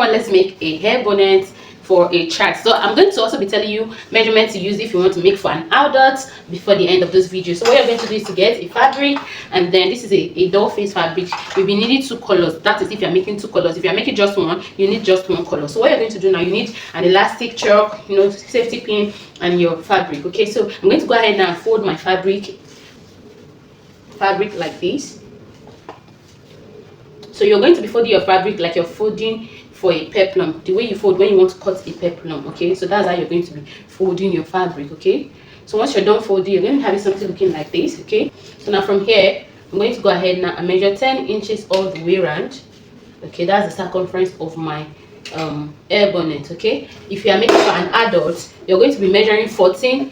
on, let's make a hair bonnet for a child. So I'm going to also be telling you measurements to use if you want to make for an adult before the end of this video. So what you're going to do is to get a fabric, and then this is a doll face fabric. You'll be needing 2 colors. That is if you're making 2 colors. If you're making just one, you need just 1 color. So what you're going to do now, you need an elastic, chalk, safety pin, and your fabric. Okay, so I'm going to go ahead now and fold my fabric like this. So you're going to be folding your fabric like you're folding for a peplum, the way you fold when you want to cut a peplum. Okay, so that's how you're going to be folding your fabric. Okay, so once you're done folding, you're going to have something looking like this. Okay, so now from here, I'm going to go ahead now and measure 10 inches all the way around. Okay, that's the circumference of my hair bonnet. Okay, if you are making for an adult, you're going to be measuring 14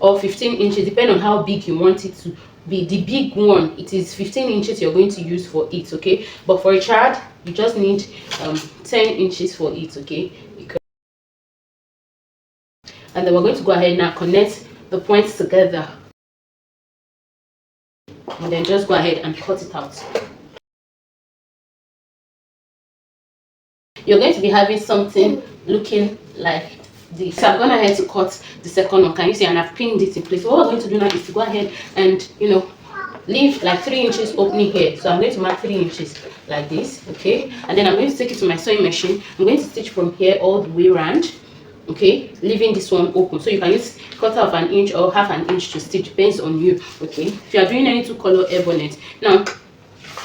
or 15 inches, depending on how big you want it to be. The big one, it is 15 inches you're going to use for it. Okay, but for a child, you just need 10 inches for it. Okay, and then we're going to go ahead now, connect the points together, and then just go ahead and cut it out. You're going to be having something looking like this. So I'm going ahead to cut the second one. Can you see? And I've pinned it in place. So what we're going to do now is to go ahead and leave like 3 inches opening here. So I'm going to mark 3 inches like this. Okay, and then I'm going to take it to my sewing machine. I'm going to stitch from here all the way around. Okay, leaving this one open, so you can use 1/4 of an inch or 1/2 an inch to stitch, depends on you. Okay, if you are doing any 2 color hair bonnet, now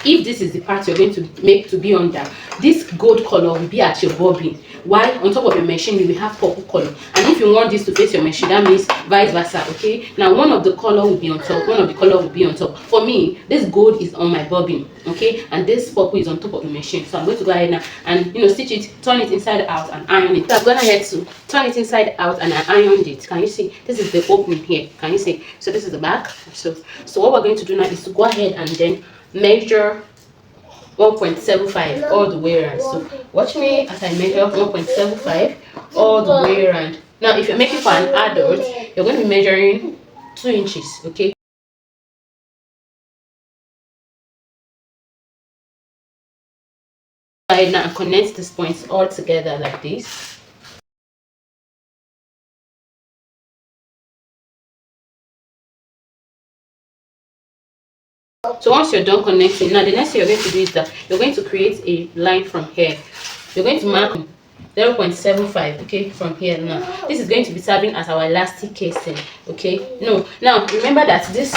if this is the part you're going to make to be under, this gold color will be at your bobbin, while on top of your machine you will have purple color. And if you want this to face your machine, that means vice versa. Okay, now one of the color will be on top, one of the color will be on top. For me, this gold is on my bobbin, okay, and this purple is on top of the machine. So I'm going to go ahead now and stitch it, turn it inside out and iron it. So I've gone ahead to turn it inside out and I ironed it. Can you see? This is the opening here. Can you see? So this is the back. So what we're going to do now is to go ahead and then measure 1.75 all the way around. So watch me as I measure 1.75 all the way around. Now if you're making for an adult, you're going to be measuring 2 inches. Okay, go ahead now and connect these points all together like this. So once you're done connecting, now the next thing you're going to do is that you're going to create a line from here. You're going to mark 0.75, okay, from here. Now this is going to be serving as our elastic casing. Okay, now remember that this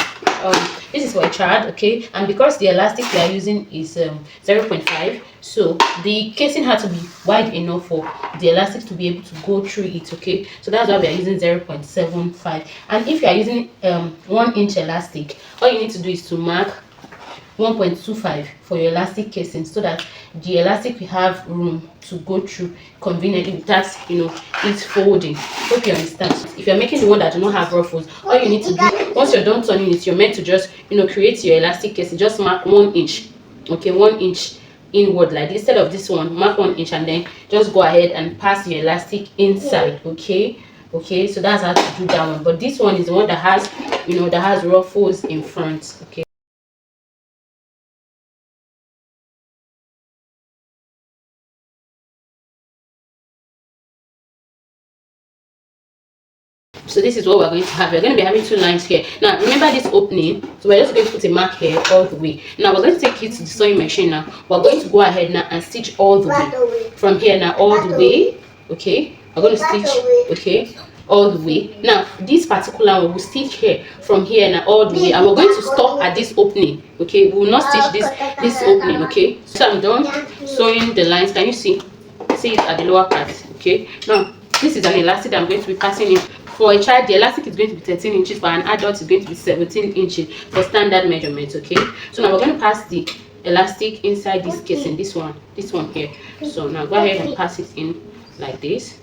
is for a child. Okay, and because the elastic we are using is 0.5, so the casing had to be wide enough for the elastic to be able to go through it. Okay, so that's why we are using 0.75. and if you are using 1 inch elastic, all you need to do is to mark 1.25 for your elastic casing, so that the elastic will have room to go through conveniently without it folding. Hope you understand. If you're making the one that do not have ruffles, all you need to do, once you're done turning it, you're meant to just create your elastic casing. Just mark 1 inch. Okay, 1 inch inward like this. Instead of this one, mark 1 inch and then just go ahead and pass your elastic inside. Okay, so that's how to do that one. But this one is the one that has that has ruffles in front. Okay, so this is what we're going to have. We're going to be having 2 lines here. Now remember this opening, so we're just going to put a mark here all the way. Now we're going to take it to the sewing machine. Now we're going to go ahead now and stitch all the way from here now all the way. Okay, we're going to stitch, okay, all the way. Now this particular one will stitch here from here now all the way, and we're going to stop at this opening. Okay, we will not stitch this opening. Okay, so I'm done sewing the lines. Can you see it at the lower part? Okay, now this is an elastic that I'm going to be passing in. For a child, the elastic is going to be 13 inches. For an adult, it's going to be 17 inches for standard measurements. Okay, so now we're going to pass the elastic inside this casing, this one here. So now go ahead and pass it in like this.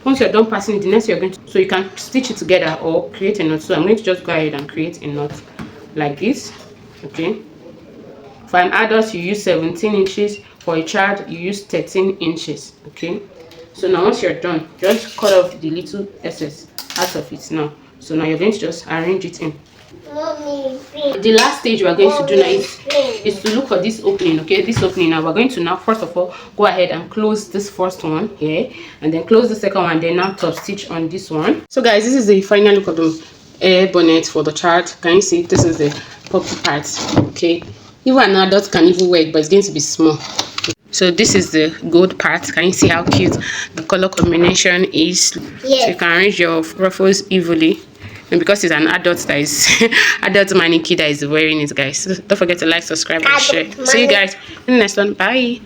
Once you're done passing it, the next you're going to, so you can stitch it together or create a knot. So I'm going to just go ahead and create a knot like this. Okay, for an adult you use 17 inches, for a child you use 13 inches. Okay, so now once you're done, just cut off the little excess out of it now. So now you're going to just arrange it in The last stage we are going to do now is to look for this opening. Okay, this opening. Now we're going to now first of all go ahead and close this first one here, and then close the second one, then now top stitch on this one. So guys, this is the final look of the air bonnet for the child. Can you see? This is the puppy part. Okay, even an adult can even wear it, but it's going to be small. So this is the gold part. Can you see how cute the color combination is? Yes. So you can arrange your ruffles evenly. And because it's an adult that is adult mannequin that is wearing it, guys. So don't forget to like, subscribe, and share. See you guys in the next one. Bye.